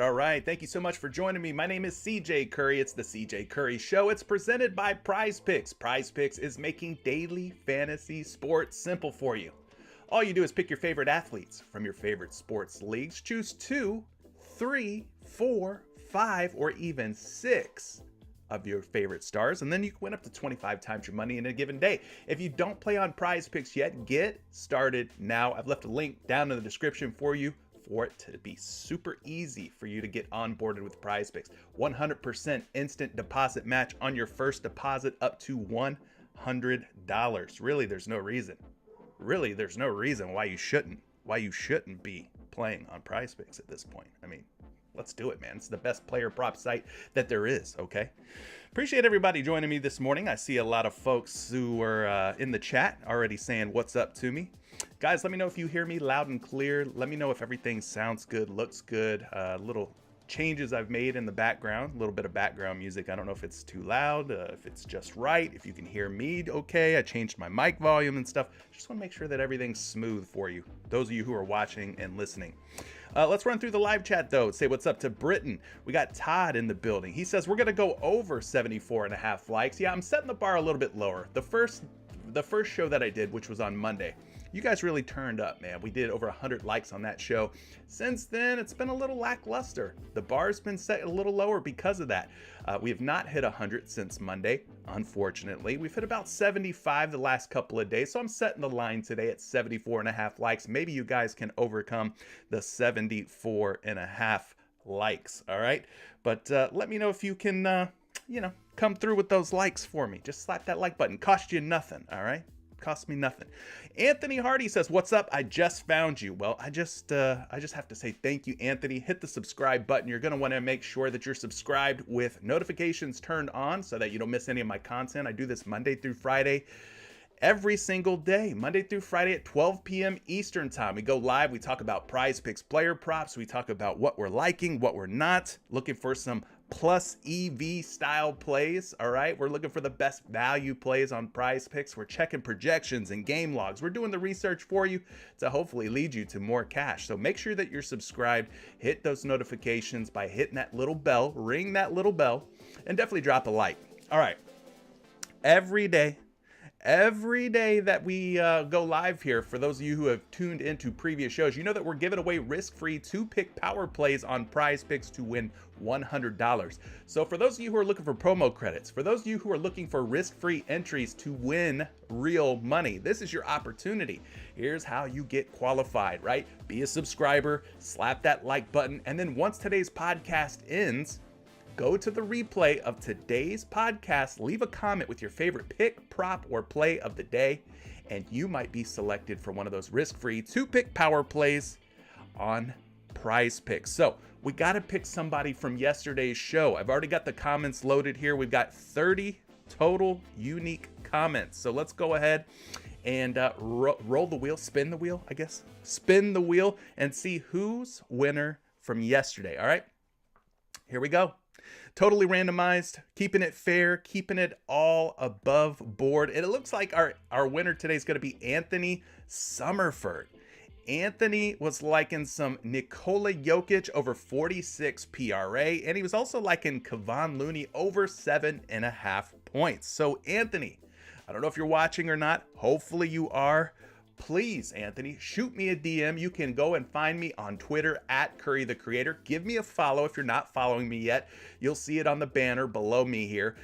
All right. Thank you so much for joining me. My name is CJ Curry. It's the CJ Curry Show. It's presented by PrizePicks. PrizePicks is making daily fantasy sports simple for you. All you do is pick your favorite athletes from your favorite sports leagues. Choose 2, 3, 4, 5, or even 6 of your favorite stars, and then you can win up to 25 times your money in a given day. If you don't play on PrizePicks yet, get started now. I've left a link down in the description for you for it to be super easy for you to get onboarded with PrizePicks. 100% instant deposit match on your first deposit up to $100. Really, there's no reason why you shouldn't be playing on PrizePicks at this point. I mean, let's do it, man. It's the best player prop site that there is, okay? Appreciate everybody joining me this morning. I see a lot of folks who are in the chat already saying what's up to me. Guys, let me know if you hear me loud and clear. Let me know if everything sounds good, looks good. Little changes I've made in the background, a little bit of background music. I don't know if it's too loud, if it's just right, if you can hear me okay. I changed my mic volume and stuff. Just want to make sure that everything's smooth for you, those of you who are watching and listening. Let's run through the live chat though. Say what's up to Britain. We got Todd in the building. He says we're gonna go over 74.5 likes. Yeah, I'm setting the bar a little bit lower. The first show that I did, which was on Monday, you guys really turned up, man. We did over 100 likes on that show. Since then, it's been a little lackluster. The bar's been set a little lower because of that. We have not hit 100 since Monday, unfortunately. We've hit about 75 the last couple of days, so I'm setting the line today at 74.5 likes. Maybe you guys can overcome the 74.5 likes, all right? But let me know if you can, come through with those likes for me. Just slap that like button. Cost you nothing, all right? Costs me nothing. Anthony Hardy says, what's up? I just found you. Well, I just have to say thank you, Anthony. Hit the subscribe button. You're going to want to make sure that you're subscribed with notifications turned on so that you don't miss any of my content. I do this Monday through Friday. Every single day, Monday through Friday at 12 p.m. Eastern time. We go live. We talk about PrizePicks player props. We talk about what we're liking, what we're not. Looking for some plus EV style plays. All right. We're looking for the best value plays on PrizePicks. We're checking projections and game logs. We're doing the research for you to hopefully lead you to more cash. So make sure that you're subscribed. Hit those notifications by hitting that little bell, ring that little bell, and definitely drop a like. All right. Every day that we go live here, for those of you who have tuned into previous shows, you know that we're giving away risk-free 2-pick power plays on PrizePicks to win $100. So for those of you who are looking for promo credits, for those of you who are looking for risk-free entries to win real money, this is your opportunity. Here's how you get qualified, right? Be a subscriber, slap that like button, and then once today's podcast ends, go to the replay of today's podcast, leave a comment with your favorite pick, prop, or play of the day, and you might be selected for one of those risk-free 2-pick power plays on PrizePicks. So we got to pick somebody from yesterday's show. I've already got the comments loaded here. We've got 30 total unique comments. So let's go ahead and roll the wheel, spin the wheel, I guess. Spin the wheel and see who's winner from yesterday. All right, here we go. Totally randomized, keeping it fair, keeping it all above board. And it looks like our winner today is going to be Anthony Summerford. Anthony was liking some Nikola Jokic over 46 PRA, and he was also liking Kevon Looney over 7.5 points. So Anthony, I don't know if you're watching or not. Hopefully you are. Please, Anthony, shoot me a DM. You can go and find me on Twitter at Curry the Creator. Give me a follow if you're not following me yet. You'll see it on the banner below me here.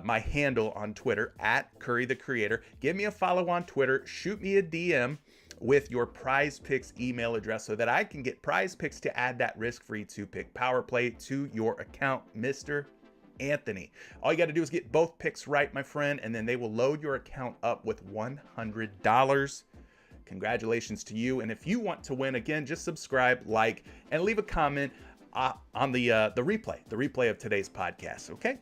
My handle on Twitter at Curry the Creator. Give me a follow on Twitter. Shoot me a DM with your PrizePicks email address so that I can get PrizePicks to add that risk-free 2-pick power play to your account, Mr. Anthony. All you got to do is get both picks right, my friend, and then they will load your account up with $100. Congratulations to you. And if you want to win, again, just subscribe, like, and leave a comment on the replay of today's podcast. Okay,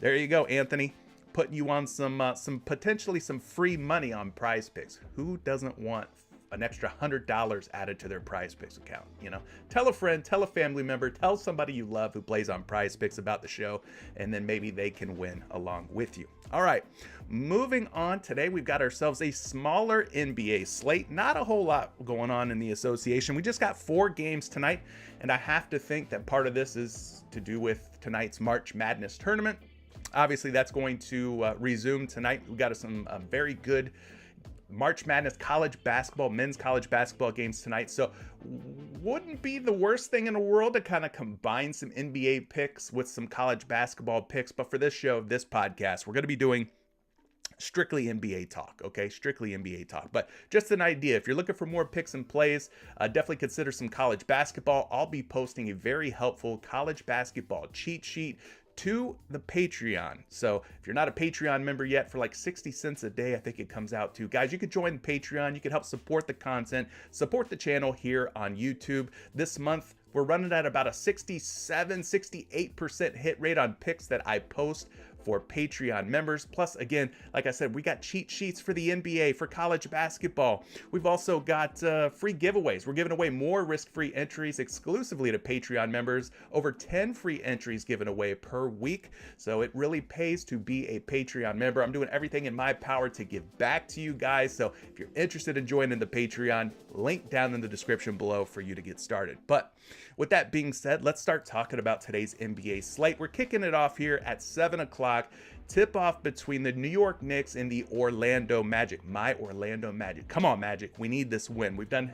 there you go, Anthony. Putting you on some potentially some free money on PrizePicks. Who doesn't want an extra $100 added to their PrizePicks account? You know, tell a friend, tell a family member, tell somebody you love who plays on PrizePicks about the show, and then maybe they can win along with you. All right, moving on. Today we've got ourselves a smaller NBA slate. Not a whole lot going on in the association. We just got 4 games tonight, and I have to think that part of this is to do with tonight's March Madness tournament. Obviously, that's going to resume tonight. We got some very good March Madness college basketball, men's college basketball games tonight. So wouldn't be the worst thing in the world to kind of combine some NBA picks with some college basketball picks. But for this show, this podcast, we're going to be doing strictly NBA talk, okay? Strictly NBA talk. But just an idea, if you're looking for more picks and plays, definitely consider some college basketball. I'll be posting a very helpful college basketball cheat sheet to the Patreon. So if you're not a Patreon member yet, for like 60 cents a day, I think it comes out to. Guys, you could join Patreon. You can help support the content, support the channel here on YouTube. This month, we're running at about a 68% hit rate on picks that I post for Patreon members. Plus, again, like I said, we got cheat sheets for the NBA, for college basketball. We've also got free giveaways. We're giving away more risk-free entries exclusively to Patreon members. Over 10 free entries given away per week. So it really pays to be a Patreon member. I'm doing everything in my power to give back to you guys. So if you're interested in joining the Patreon, link down in the description below for you to get started. But with that being said, let's start talking about today's NBA slate. We're kicking it off here at 7 o'clock. Tip-off between the New York Knicks and the Orlando Magic. My Orlando Magic. Come on, Magic. We need this win. We've done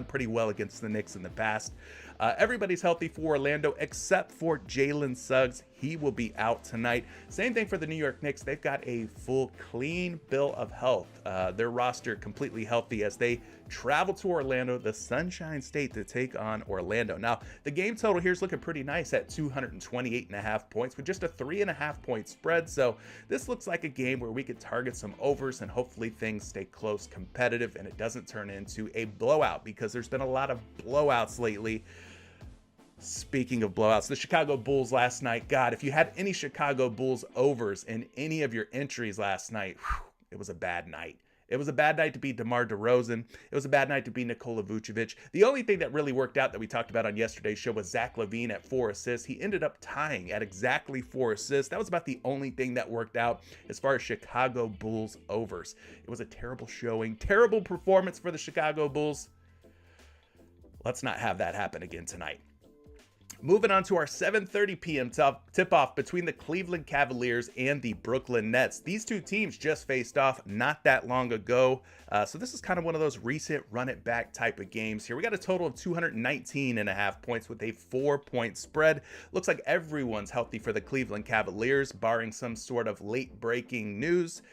pretty well against the Knicks in the past. Everybody's healthy for Orlando except for Jalen Suggs. He will be out tonight. Same thing for the New York Knicks. They've got a full, clean bill of health. Their roster completely healthy as they travel to Orlando, the Sunshine State, to take on Orlando. Now, the game total here is looking pretty nice at 228.5 points with just a 3.5 point spread. spread. So this looks like a game where we could target some overs and hopefully things stay close, competitive, and it doesn't turn into a blowout, because there's been a lot of blowouts lately. Speaking of blowouts, the Chicago Bulls last night, God, if you had any Chicago Bulls overs in any of your entries last night, it was a bad night. It was a bad night to beat DeMar DeRozan. It was a bad night to beat Nikola Vucevic. The only thing that really worked out that we talked about on yesterday's show was Zach LaVine at 4 assists. He ended up tying at exactly 4 assists. That was about the only thing that worked out as far as Chicago Bulls overs. It was a terrible showing, terrible performance for the Chicago Bulls. Let's not have that happen again tonight. Moving on to our 7:30 p.m. tip-off between the Cleveland Cavaliers and the Brooklyn Nets. These two teams just faced off not that long ago, so this is kind of one of those recent run-it-back type of games here. We got a total of 219.5 points with a 4-point spread. Looks like everyone's healthy for the Cleveland Cavaliers, barring some sort of late-breaking news.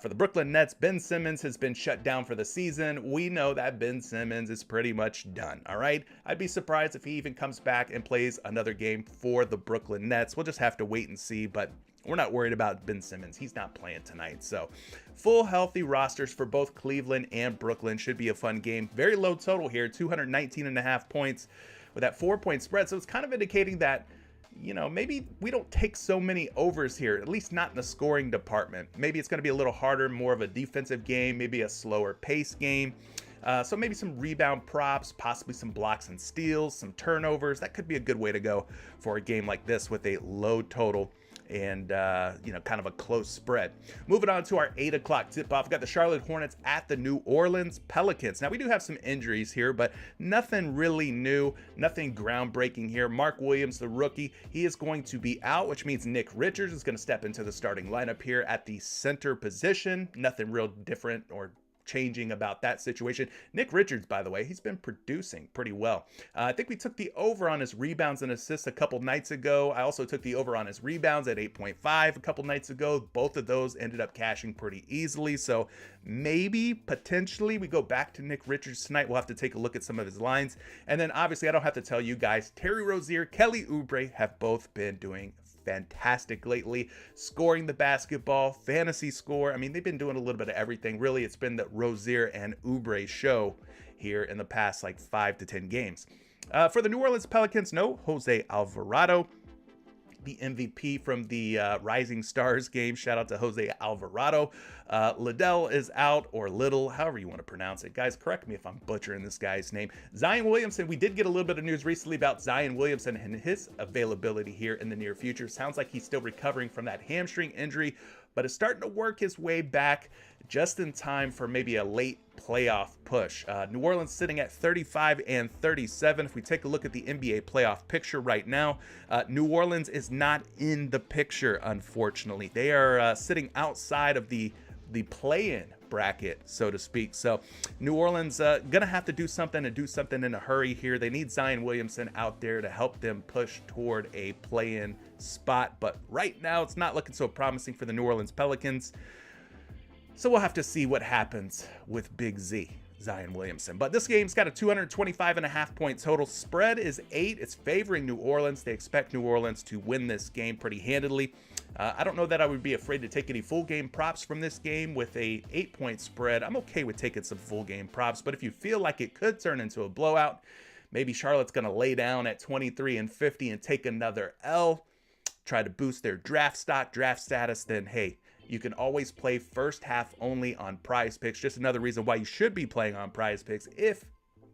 For the Brooklyn Nets, Ben Simmons has been shut down for the season. We know that Ben Simmons is pretty much done, all right? I'd be surprised if he even comes back and plays another game for the Brooklyn Nets. We'll just have to wait and see, but we're not worried about Ben Simmons. He's not playing tonight. So full healthy rosters for both Cleveland and Brooklyn. Should be a fun game. Very low total here, 219.5 points with that 4-point spread. So it's kind of indicating that, you know, maybe we don't take so many overs here, at least not in the scoring department. Maybe it's going to be a little harder, more of a defensive game, maybe a slower pace game. So maybe some rebound props, possibly some blocks and steals, some turnovers. That could be a good way to go for a game like this with a low total and, kind of a close spread. Moving on to our 8 o'clock tip-off, we've got the Charlotte Hornets at the New Orleans Pelicans. Now, we do have some injuries here, but nothing really new, nothing groundbreaking here. Mark Williams, the rookie, he is going to be out, which means Nick Richards is going to step into the starting lineup here at the center position. Nothing real different or changing about that situation. Nick Richards, by the way, he's been producing pretty well. I think we took the over on his rebounds and assists a couple nights ago. I also took the over on his rebounds at 8.5 a couple nights ago. Both of those ended up cashing pretty easily. So maybe, potentially, we go back to Nick Richards tonight. We'll have to take a look at some of his lines. And then obviously, I don't have to tell you guys, Terry Rozier, Kelly Oubre have both been doing fantastic lately, scoring the basketball, fantasy score. I mean, they've been doing a little bit of everything. Really, it's been the Rozier and Oubre show here in the past like 5 to 10 games. For the New Orleans Pelicans, no Jose Alvarado, the MVP from the Rising Stars game. Shout out to Jose Alvarado. Liddell is out, or Little, however you want to pronounce it. Guys, correct me if I'm butchering this guy's name. Zion Williamson, we did get a little bit of news recently about Zion Williamson and his availability here in the near future. Sounds like he's still recovering from that hamstring injury, but is starting to work his way back just in time for maybe a late playoff push. New Orleans sitting at 35-37. If we take a look at the NBA playoff picture right now, New Orleans is not in the picture, unfortunately. They are sitting outside of the play-in bracket, so to speak. So New Orleans gonna have to do something and do something in a hurry here. They need Zion Williamson out there to help them push toward a play-in spot, but right now it's not looking so promising for the New Orleans Pelicans. So we'll have to see what happens with Big Z, Zion Williamson. But this game's got a 225.5 point total. Spread is 8. It's favoring New Orleans. They expect New Orleans to win this game pretty handily. I don't know that I would be afraid to take any full game props from this game with a 8-point spread. I'm okay with taking some full game props, but if you feel like it could turn into a blowout, maybe Charlotte's going to lay down at 23-50 and take another L, try to boost their draft status, then hey, you can always play first half only on PrizePicks. Just another reason why you should be playing on PrizePicks if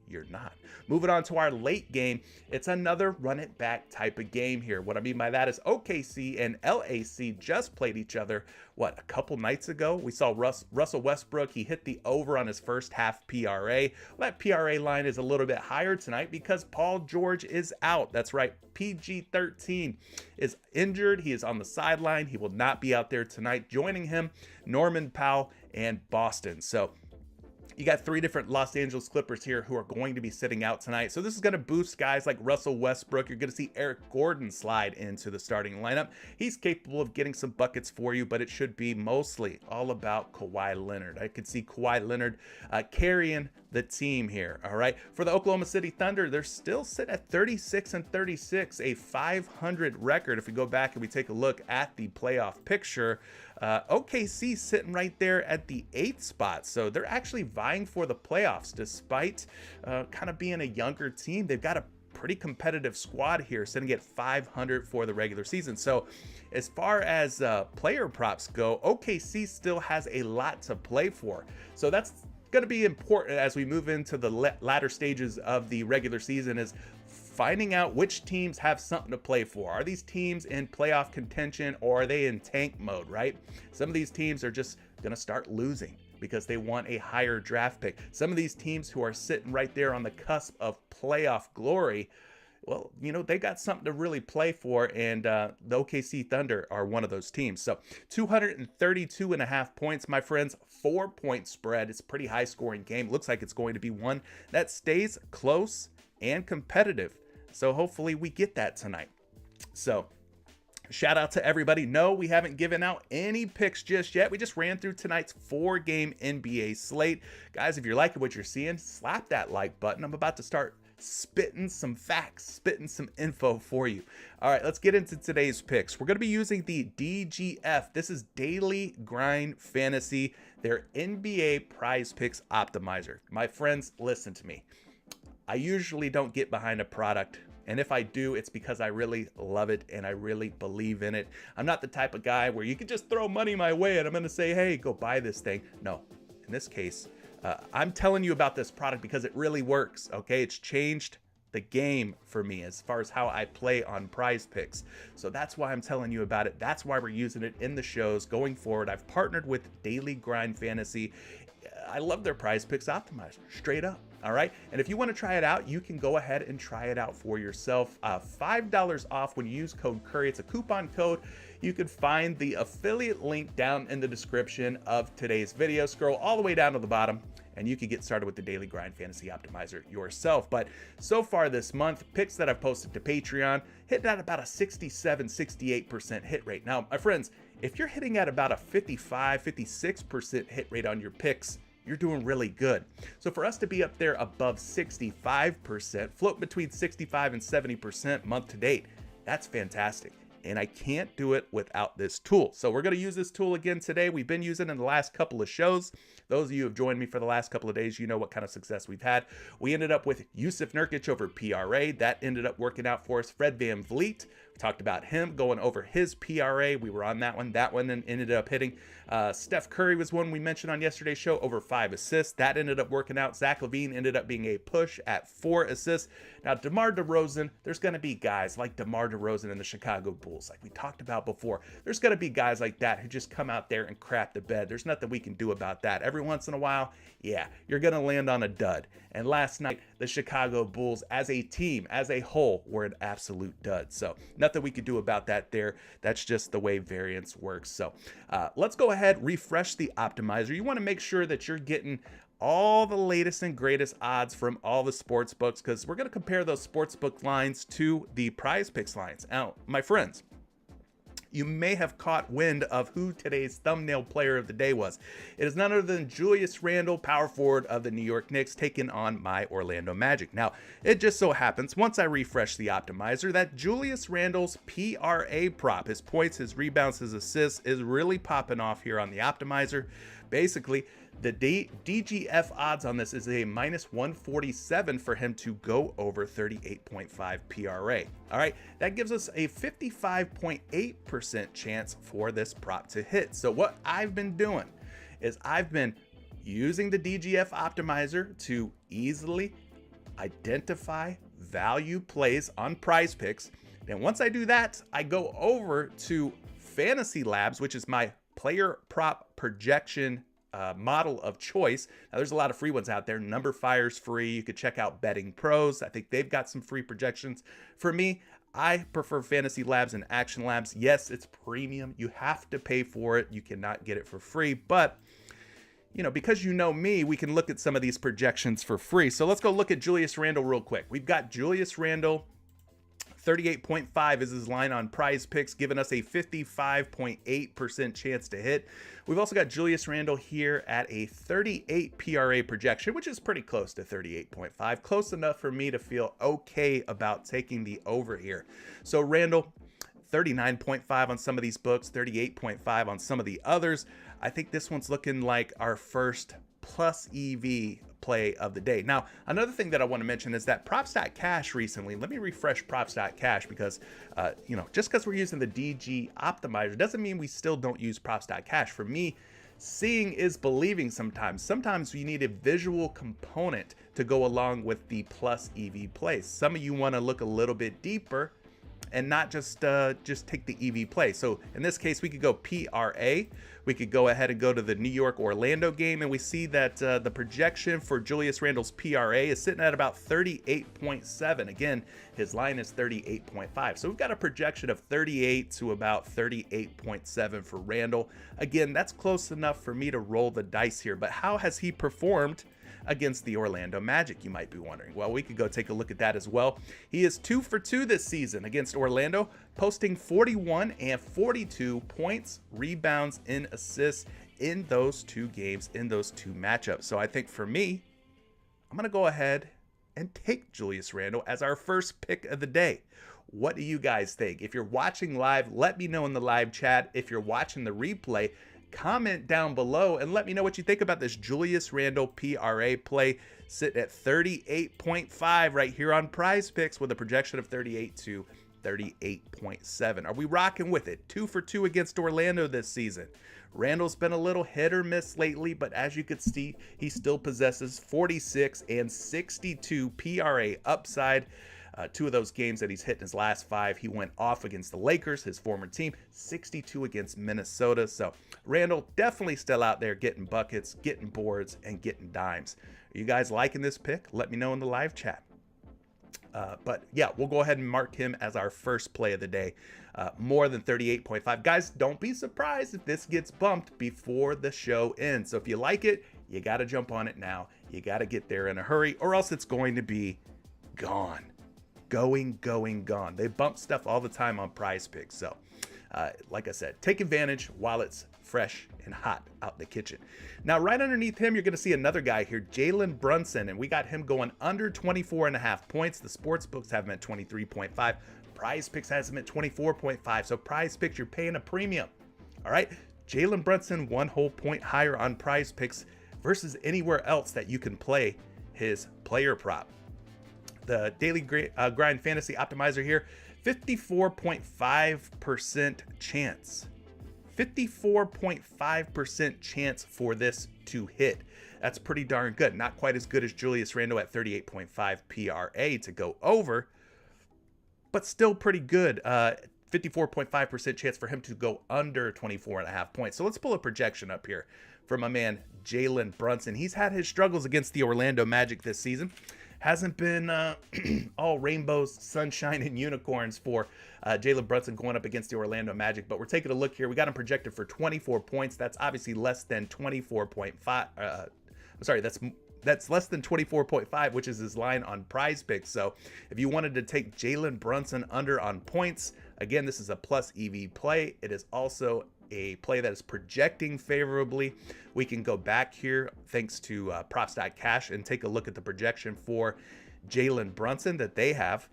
you're not. Moving on to our late game, it's another run it back type of game here. What I mean by that is OKC and LAC just played each other, a couple nights ago? We saw Russell Westbrook, he hit the over on his first half PRA. Well, that PRA line is a little bit higher tonight because Paul George is out. That's right, PG-13 is injured. He is on the sideline. He will not be out there tonight. Joining him, Norman Powell and Boston. So You got 3 different Los Angeles Clippers here who are going to be sitting out tonight. So this is going to boost guys like Russell Westbrook. You're going to see Eric Gordon slide into the starting lineup. He's capable of getting some buckets for you, but it should be mostly all about Kawhi Leonard. I could see Kawhi Leonard carrying the team here. All right. For the Oklahoma City Thunder, they're still sitting at 36-36, a 500 record. If we go back and we take a look at the playoff picture, OKC sitting right there at the 8th spot. So they're actually vying for the playoffs despite kind of being a younger team. They've got a pretty competitive squad here, sitting at 500 for the regular season. So as far as player props go, OKC still has a lot to play for. So that's going to be important as we move into the latter stages of the regular season, is finding out which teams have something to play for. Are these teams in playoff contention, or are they in tank mode, right? Some of these teams are just going to start losing because they want a higher draft pick. Some of these teams who are sitting right there on the cusp of playoff glory, well, you know, they got something to really play for, and the OKC Thunder are one of those teams. So 232.5 points, my friends, 4-point spread. It's a pretty high scoring game. Looks like it's going to be one that stays close and competitive. So hopefully we get that tonight. So shout out to everybody. No, we haven't given out any picks just yet. We just ran through tonight's 4-game NBA slate. Guys, if you're liking what you're seeing, slap that like button. I'm about to start spitting some facts, spitting some info for you. All right, let's get into today's picks. We're going to be using the DGF. This is Daily Grind Fantasy, their NBA PrizePicks optimizer. My friends, listen to me. I usually don't get behind a product, and if I do, it's because I really love it and I really believe in it. I'm not the type of guy where you can just throw money my way and I'm going to say, hey, go buy this thing. No, in this case, I'm telling you about this product because it really works, okay? It's changed the game for me as far as how I play on PrizePicks. So that's why I'm telling you about it. That's why we're using it in the shows going forward. I've partnered with Daily Grind Fantasy. I love their PrizePicks optimizer, straight up. All right. And if you want to try it out, you can go ahead and try it out for yourself. $5 off when you use code Curry. It's a coupon code. You can find the affiliate link down in the description of today's video. Scroll all the way down to the bottom and you can get started with the Daily Grind Fantasy Optimizer yourself. But so far this month, picks that I've posted to Patreon hit at about a 67-68% hit rate. Now, my friends, if you're hitting at about a 55-56% hit rate on your picks, you're doing really good. So for us to be up there above 65%, float between 65 and 70% month to date, that's fantastic. And I can't do it without this tool. So we're going to use this tool again today. We've been using it in the last couple of shows. Those of you who have joined me for the last couple of days, you know what kind of success we've had. We ended up with Yusuf Nurkic over PRA. That ended up working out for us. Fred VanVleet, we talked about him going over his PRA. We were on that one. That one ended up hitting. Steph Curry was one we mentioned on yesterday's show, over 5 assists. That ended up working out. Zach LaVine ended up being a push at 4 assists. Now, DeMar DeRozan, there's going to be guys like DeMar DeRozan and the Chicago Bulls, like we talked about before. There's going to be guys like that who just come out there and crap the bed. There's nothing we can do about that. Every once in a while, yeah, you're going to land on a dud. And last night, the Chicago Bulls as a team, as a whole, were an absolute dud. So nothing we could do about that there. That's just the way variance works. So let's go ahead, refresh the optimizer. You want to make sure that you're getting all the latest and greatest odds from all the sports books, because we're going to compare those sports book lines to the PrizePicks lines. Now, my friends, you may have caught wind of who today's thumbnail player of the day was. It is none other than Julius Randle, power forward of the New York Knicks, taking on my Orlando Magic. Now, it just so happens, once I refresh the optimizer, that Julius Randle's PRA prop, his points, his rebounds, his assists, is really popping off here on the optimizer. Basically, the DGF odds on this is a -147 for him to go over 38.5 PRA. All right, that gives us a 55.8% chance for this prop to hit. So what I've been doing is I've been using the DGF optimizer to easily identify value plays on PrizePicks. And once I do that, I go over to Fantasy Labs, which is my player prop projection model of choice. Now, there's a lot of free ones out there. Number Fire's free. You could check out Betting Pros. I think they've got some free projections. For me, I prefer Fantasy Labs and Action Labs. Yes, it's premium. You have to pay for it. You cannot get it for free, but because you know me, we can look at some of these projections for free. So let's go look at Julius Randle real quick. We've got Julius Randle, 38.5 is his line on PrizePicks, giving us a 55.8% chance to hit. We've also got Julius Randle here at a 38 PRA projection, which is pretty close to 38.5. Close enough for me to feel okay about taking the over here. So Randle, 39.5 on some of these books, 38.5 on some of the others. I think this one's looking like our first plus EV play of the day. Now, another thing that I want to mention is that props.cash recently, let me refresh props.cash because, just because we're using the DG optimizer doesn't mean we still don't use props.cash. For me, seeing is believing sometimes. Sometimes you need a visual component to go along with the plus EV plays. Some of you want to look a little bit deeper and not just take the EV play. So in this case, we could go PRA. We could go ahead and go to the New York Orlando game, and we see that the projection for Julius Randle's PRA is sitting at about 38.7. Again, his line is 38.5. So we've got a projection of 38 to about 38.7 for Randle. Again, that's close enough for me to roll the dice here. But how has he performed against the Orlando Magic, you might be wondering? Well, we could go take a look at that as well. He is 2 for 2 this season against Orlando, posting 41 and 42 points, rebounds, and assists in those two games, in those two matchups. So I think for me, I'm going to go ahead and take Julius Randle as our first pick of the day. What do you guys think? If you're watching live, let me know in the live chat. If you're watching the replay, comment down below and let me know what you think about this Julius Randle PRA play, sitting at 38.5 right here on PrizePicks with a projection of 38 to 38.7. Are we rocking with it? 2 for 2 against Orlando this season. Randle's been a little hit or miss lately, but as you can see, he still possesses 46 and 62 PRA upside. 2 of those games that he's hit in his last 5, he went off against the Lakers, his former team, 62 against Minnesota. So Randle definitely still out there getting buckets, getting boards, and getting dimes. Are you guys liking this pick? Let me know in the live chat. But yeah, we'll go ahead and mark him as our first play of the day. More than 38.5. Guys, don't be surprised if this gets bumped before the show ends. So if you like it, you got to jump on it now. You got to get there in a hurry, or else it's going to be gone. Gone. They bump stuff all the time on PrizePicks. So like I said, take advantage while it's fresh and hot out in the kitchen. Now, right underneath him, you're going to see another guy here, Jalen Brunson, and we got him going under 24.5 points. The sportsbooks have him at 23.5. PrizePicks has him at 24.5. So PrizePicks, you're paying a premium. All right, Jalen Brunson 1 whole point higher on PrizePicks versus anywhere else that you can play his player prop. The daily grind fantasy optimizer here, 54.5% chance. 54.5% chance for this to hit. That's pretty darn good. Not quite as good as Julius Randle at 38.5 PRA to go over, but still pretty good. 54.5% chance for him to go under 24.5 points. So let's pull a projection up here for my man Jalen Brunson. He's had his struggles against the Orlando Magic this season. Hasn't been all rainbows, sunshine, and unicorns for Jalen Brunson going up against the Orlando Magic. But we're taking a look here. We got him projected for 24 points. That's obviously less than 24.5. That's less than 24.5, which is his line on PrizePicks. So if you wanted to take Jalen Brunson under on points, again, this is a plus EV play. It is also a play that is projecting favorably. We can go back here thanks to props.cash and take a look at the projection for Jalen Brunson that they have.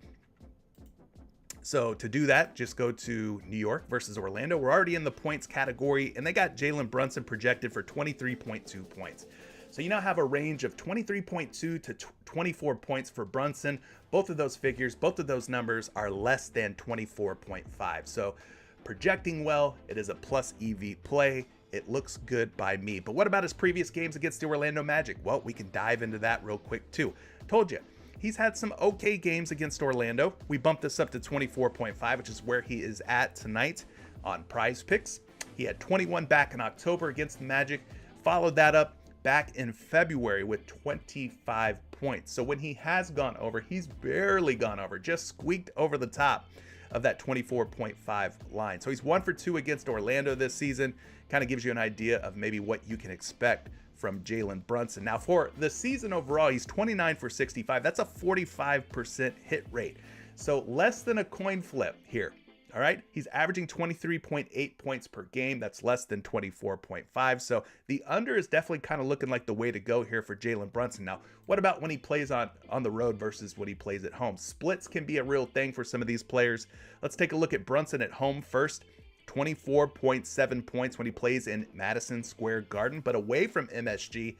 So to do that, just go to New York versus Orlando. We're already in the points category, and they got Jalen Brunson projected for 23.2 points. So you now have a range of 23.2 to 24 points for Brunson. Both of those figures, both of those numbers are less than 24.5. So projecting well, it is a plus EV play. It looks good by me. But what about his previous games against the Orlando Magic? Well, we can dive into that real quick too. Told you, he's had some okay games against Orlando. We bumped this up to 24.5, which is where he is at tonight on PrizePicks. He had 21 back in October against the Magic. Followed that up back in February with 25 points. So when he has gone over, he's barely gone over, just squeaked over the top of that 24.5 line. So he's 1 for 2 against Orlando this season. Kind of gives you an idea of maybe what you can expect from Jalen Brunson. Now for the season overall, he's 29 for 65. That's a 45% hit rate. So less than a coin flip here. All right, he's averaging 23.8 points per game. That's less than 24.5. So the under is definitely kind of looking like the way to go here for Jalen Brunson. Now, what about when he plays on the road versus when he plays at home? Splits can be a real thing for some of these players. Let's take a look at Brunson at home first. 24.7 points when he plays in Madison Square Garden, but away from MSG,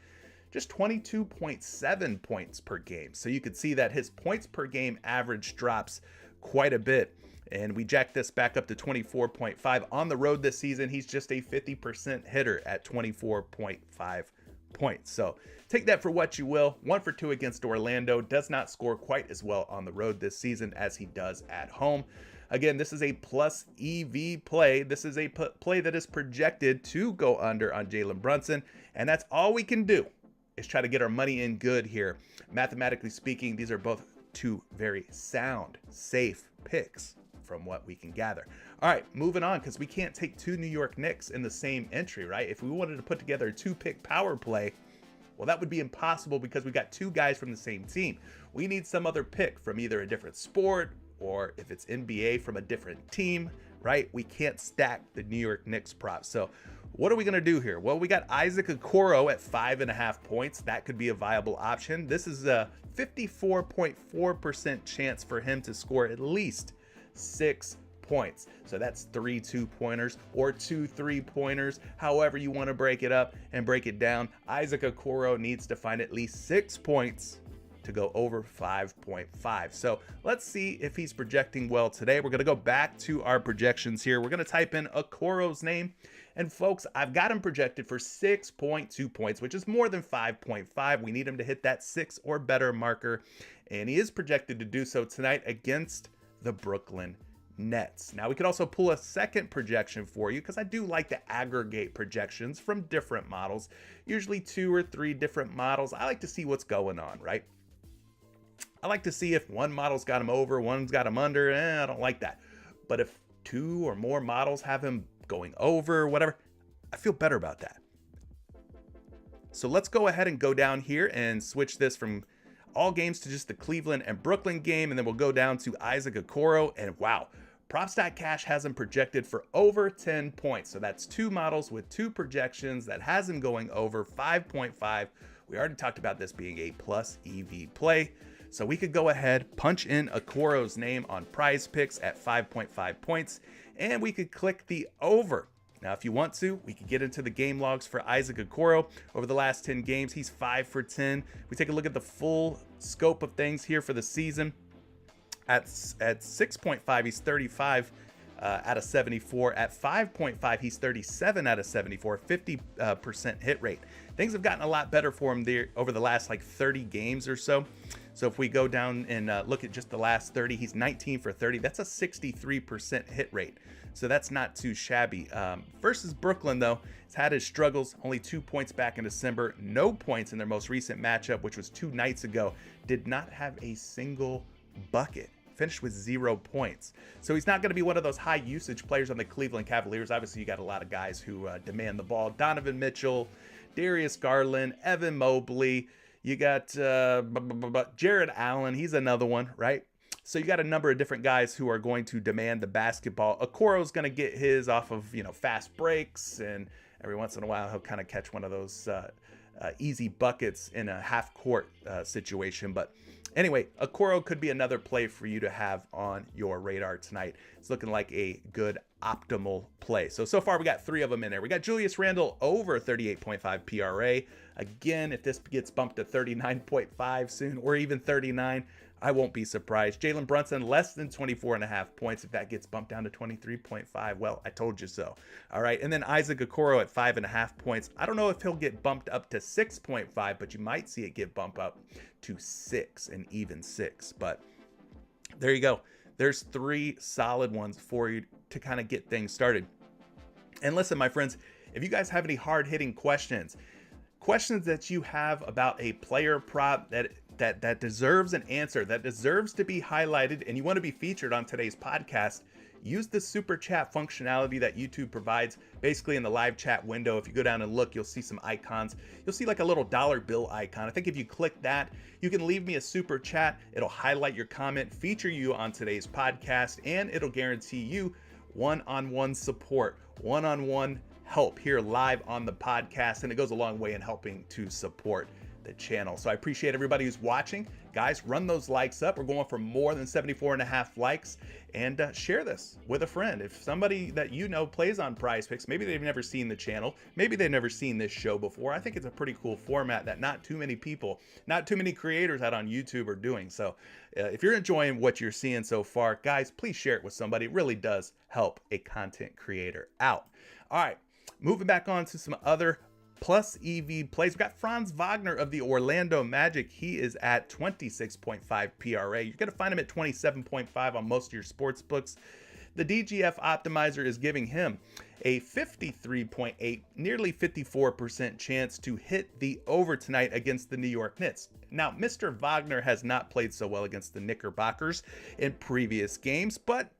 just 22.7 points per game. So you could see that his points per game average drops quite a bit. And we jacked this back up to 24.5. On the road this season, he's just a 50% hitter at 24.5 points. So take that for what you will. 1 for 2 against Orlando. Does not score quite as well on the road this season as he does at home. Again, this is a plus EV play. This is a play that is projected to go under on Jalen Brunson. And that's all we can do is try to get our money in good here. Mathematically speaking, these are both two very sound, safe picks from what we can gather. All right, moving on, because we can't take 2 New York Knicks in the same entry, right? If we wanted to put together a 2-pick power play, well, that would be impossible because we got 2 guys from the same team. We need some other pick from either a different sport or if it's NBA from a different team, right? We can't stack the New York Knicks props. So what are we going to do here? Well, we got Isaac Okoro at 5.5 points. That could be a viable option. This is a 54.4% chance for him to score at least 6 points. So that's 3 2-pointers or 2 3-pointers, however you want to break it up and break it down. Isaac Okoro needs to find at least 6 points to go over 5.5. So let's see if he's projecting well today. We're going to go back to our projections here. We're going to type in Okoro's name. And folks, I've got him projected for 6.2 points, which is more than 5.5. We need him to hit that 6 or better marker. And he is projected to do so tonight against the Brooklyn Nets. Now we could also pull a second projection for you because I do like to aggregate projections from different models, usually 2 or 3 different models. I like to see what's going on, right? I like to see if one model's got him over, one's got him under. I don't like that. But if 2 or more models have him going over, whatever, I feel better about that. So let's go ahead and go down here and switch this from all games to just the Cleveland and Brooklyn game, and then we'll go down to Isaac Okoro, and wow, Props.cash has him projected for over 10 points. So that's 2 models with 2 projections that has him going over 5.5. We already talked about this being a plus EV play. So we could go ahead, punch in Okoro's name on PrizePicks at 5.5 points, and we could click the over. Now, if you want to, we could get into the game logs for Isaac Okoro. Over the last 10 games, he's 5 for 10. We take a look at the full scope of things here for the season. At 6.5, he's 35 out of 74. At 5.5, he's 37 out of 74, 50% hit rate. Things have gotten a lot better for him there over the last like 30 games or so. So if we go down and look at just the last 30, he's 19 for 30. That's a 63% hit rate. So that's not too shabby. Versus Brooklyn, though, he's had his struggles. Only 2 points back in December. No points in their most recent matchup, which was 2 nights ago. Did not have a single bucket. Finished with 0 points. So he's not going to be one of those high usage players on the Cleveland Cavaliers. Obviously, you got a lot of guys who demand the ball. Donovan Mitchell, Darius Garland, Evan Mobley. You got Jared Allen. He's another one, right? So you got a number of different guys who are going to demand the basketball. Okoro's going to get his off of, fast breaks, and every once in a while he'll kind of catch one of those easy buckets in a half court situation. But anyway, Okoro could be another play for you to have on your radar tonight. It's looking like a good optimal play. So far we got 3 of them in there. We got Julius Randle over 38.5 PRA. Again, if this gets bumped to 39.5 soon or even 39, I won't be surprised. Jalen Brunson less than 24.5 points. If that gets bumped down to 23.5, well, I told you so. All right, and then Isaac Okoro at 5.5 points. I don't know if he'll get bumped up to 6.5, but you might see it get bumped up to 6 and even 6. But there you go. There's 3 solid ones for you to kind of get things started. And listen, my friends, if you guys have any hard-hitting questions that you have about a player prop that deserves an answer, that deserves to be highlighted, and you want to be featured on today's podcast, use the super chat functionality that YouTube provides. Basically in the live chat window, if you go down and look, you'll see some icons. You'll see like a little dollar bill icon. I think if you click that, you can leave me a super chat. It'll highlight your comment, feature you on today's podcast, and it'll guarantee you one-on-one support, one-on-one help here live on the podcast, and it goes a long way in helping to support the channel. So I appreciate everybody who's watching. Guys, run those likes up. We're going for more than 74.5 likes, and share this with a friend. If somebody that you know plays on PrizePicks, maybe they've never seen the channel, maybe they've never seen this show before. I think it's a pretty cool format that not too many people, not too many creators out on YouTube are doing. So if you're enjoying what you're seeing so far, guys, please share it with somebody. It really does help a content creator out. All right, moving back on to some other plus EV plays. We got Franz Wagner of the Orlando Magic. He is at 26.5 PRA. You're going to find him at 27.5 on most of your sports books. The DGF optimizer is giving him a 53.8, nearly 54% chance to hit the over tonight against the New York Knicks. Now, Mr. Wagner has not played so well against the Knickerbockers in previous games, but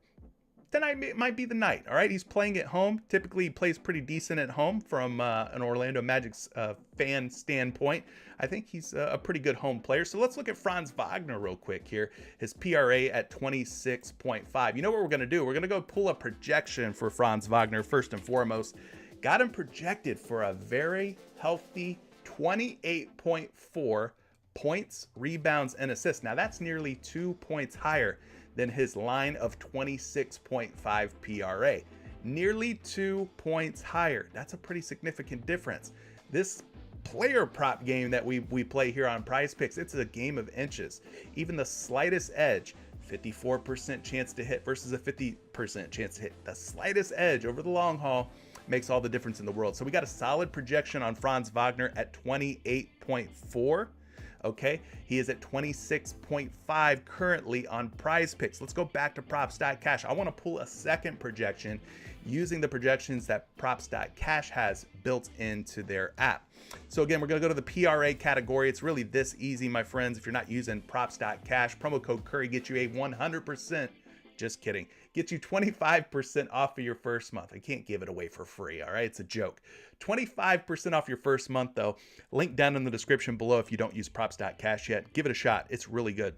tonight might be the night. All right, he's playing at home. Typically, he plays pretty decent at home from an Orlando Magic's fan standpoint. I think he's a pretty good home player. So let's look at Franz Wagner real quick here. His PRA at 26.5. You know what we're going to do? We're going to go pull a projection for Franz Wagner first and foremost. Got him projected for a very healthy 28.4 points, rebounds, and assists. Now, that's nearly 2 points higher than his line of 26.5 PRA. Nearly 2 points higher. That's a pretty significant difference. This player prop game that we play here on PrizePicks, it's a game of inches. Even the slightest edge, 54% chance to hit versus a 50% chance to hit. The slightest edge over the long haul makes all the difference in the world. So we got a solid projection on Franz Wagner at 28.4. Okay, he is at 26.5 currently on PrizePicks. Let's go back to props.cash. I want to pull a second projection using the projections that props.cash has built into their app. So again, we're going to go to the PRA category. It's really this easy, my friends. If you're not using props.cash, promo code Curry gets you a 100%. Just kidding. Get you 25% off of your first month. I can't give it away for free, all right? It's a joke. 25% off your first month, though. Link down in the description below if you don't use props.cash yet. Give it a shot. It's really good.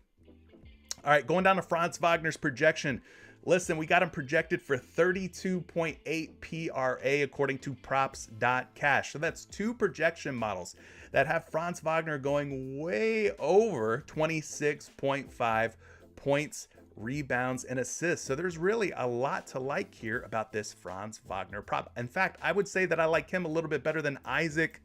All right, going down to Franz Wagner's projection. Listen, we got him projected for 32.8 PRA according to props.cash. So that's two projection models that have Franz Wagner going way over 26.5 points, rebounds, and assists. So there's really a lot to like here about this Franz Wagner prop. In fact, I would say that I like him a little bit better than Isaac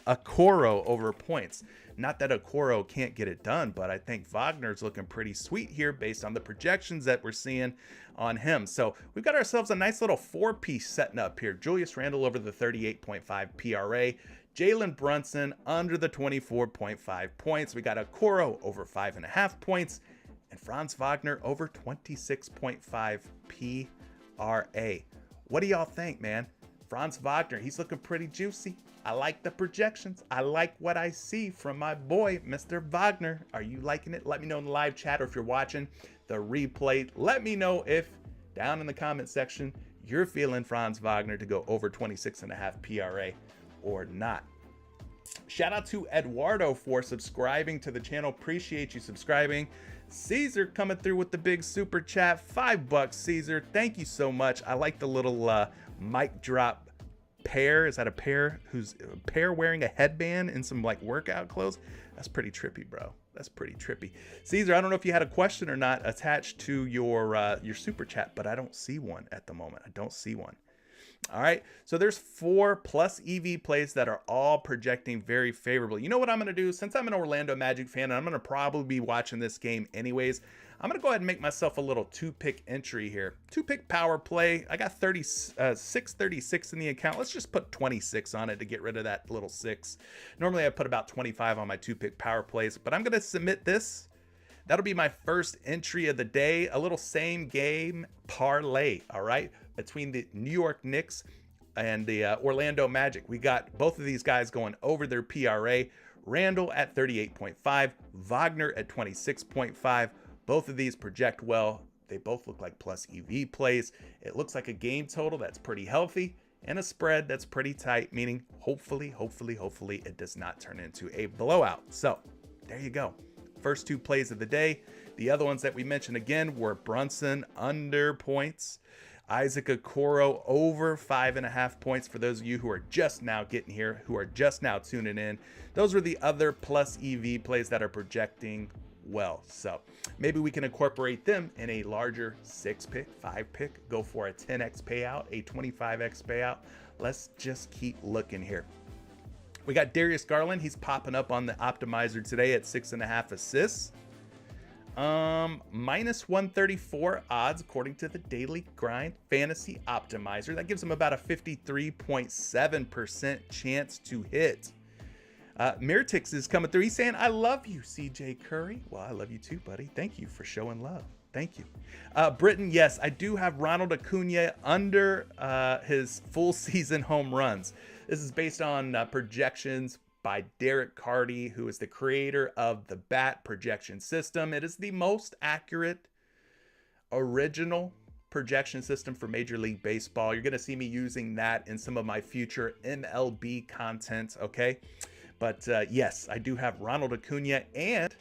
Okoro over points. Not that Okoro can't get it done, but I think Wagner's looking pretty sweet here based on the projections that we're seeing on him. So we've got ourselves a nice little four-piece setting up here. Julius Randle over the 38.5 PRA. Jalen Brunson under the 24.5 points. We got Okoro over 5.5 points. And Franz Wagner over 26.5 PRA. What do y'all think, man? Franz Wagner, he's looking pretty juicy. I like the projections. I like what I see from my boy, Mr. Wagner. Are you liking it? Let me know in the live chat, or if you're watching the replay, let me know if down in the comment section you're feeling Franz Wagner to go over 26.5 PRA or not. Shout out to Eduardo for subscribing to the channel. Appreciate you subscribing. Caesar coming through with the big super chat. $5, Caesar. Thank you so much. I like the little mic drop pair. Is that a pair? Who's a pair wearing a headband and some like workout clothes? That's pretty trippy, bro. That's pretty trippy. Caesar, I don't know if you had a question or not attached to your super chat, but I don't see one at the moment. I don't see one. All right, so there's 4 plus EV plays that are all projecting very favorably. You know what I'm going to do? Since I'm an Orlando Magic fan and I'm going to probably be watching this game anyways, I'm going to go ahead and make myself a little 2-pick entry here. 2-pick power play. I got 636 in the account. Let's just put 26 on it to get rid of that little 6. Normally I put about 25 on my 2-pick power plays, but I'm going to submit this. That'll be my first entry of the day, a little same game parlay, all right, between the New York Knicks and the Orlando Magic. We got both of these guys going over their PRA. Randle at 38.5, Wagner at 26.5. Both of these project well. They both look like plus EV plays. It looks like a game total that's pretty healthy and a spread that's pretty tight, meaning hopefully it does not turn into a blowout. So there you go. First two plays of the day. The other ones that we mentioned again were Brunson under points, Isaac Okoro over 5.5 points. For those of you who are just now getting here, who are just now tuning in, those were the other plus EV plays that are projecting well. So maybe we can incorporate them in a larger 6-pick, 5-pick, go for a 10x payout, a 25x payout. Let's just keep looking here. We got Darius Garland. He's popping up on the optimizer today at 6.5 assists. Minus 134 odds according to the Daily Grind Fantasy Optimizer. That gives him about a 53.7% chance to hit. Mirtix is coming through. He's saying, I love you, CJ Curry. Well, I love you too, buddy. Thank you for showing love. Thank you. Britton, yes, I do have Ronald Acuna under his full season home runs. This is based on projections by Derek Carty, who is the creator of the BAT projection system. It is the most accurate, original projection system for Major League Baseball. You're going to see me using that in some of my future MLB content, okay? But yes, I do have Ronald Acuna and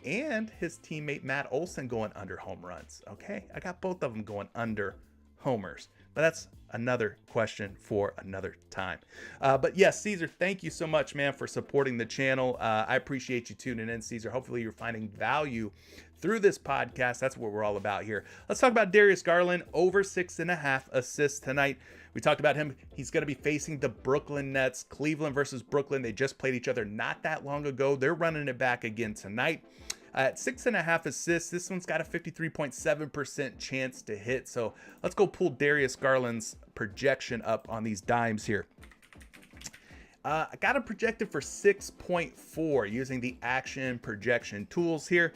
his teammate Matt Olson going under home runs, okay? I got both of them going under homers, but that's another question for another time. But yes, Caesar, thank you so much, man, for supporting the channel. I appreciate you tuning in, Caesar. Hopefully you're finding value through this podcast. That's what we're all about here. Let's talk about Darius Garland, over 6.5 assists tonight. We talked about him. He's going to be facing the Brooklyn Nets. Cleveland versus Brooklyn. They just played each other not that long ago. They're running it back again tonight. At 6.5 assists, this one's got a 53.7% chance to hit. So let's go pull Darius Garland's projection up on these dimes here. I got it projected for 6.4 using the action projection tools here.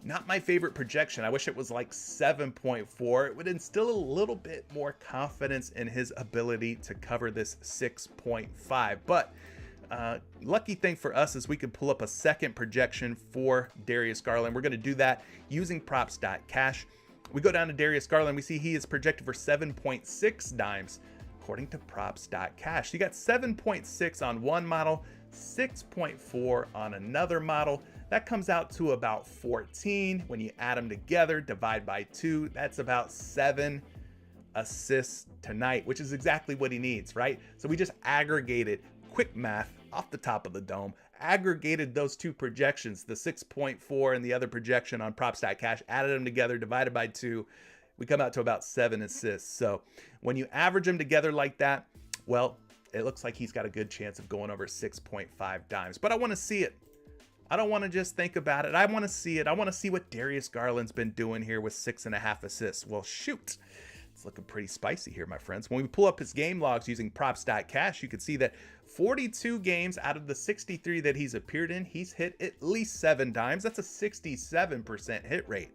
Not my favorite projection. I wish it was like 7.4. It would instill a little bit more confidence in his ability to cover this 6.5. But lucky thing for us is we could pull up a second projection for Darius Garland. We're going to do that using props.cash. We go down to Darius Garland. We see he is projected for 7.6 dimes according to props.cash. You got 7.6 on one model, 6.4 on another model. That comes out to about 14. When you add them together, divide by 2, that's about 7 assists tonight, which is exactly what he needs, right? So we just aggregated, quick math off the top of the dome, aggregated those two projections, the 6.4 and the other projection on props.cash, added them together, divided by 2, we come out to about 7 assists. So when you average them together like that, well, it looks like he's got a good chance of going over 6.5 dimes. But I want to see it. I don't want to just think about it. I want to see it. I want to see what Darius Garland's been doing here with 6.5 assists. Well, shoot. It's looking pretty spicy here, my friends. When we pull up his game logs using props.cash, you can see that 42 games out of the 63 that he's appeared in, he's hit at least 7 dimes. That's a 67% hit rate.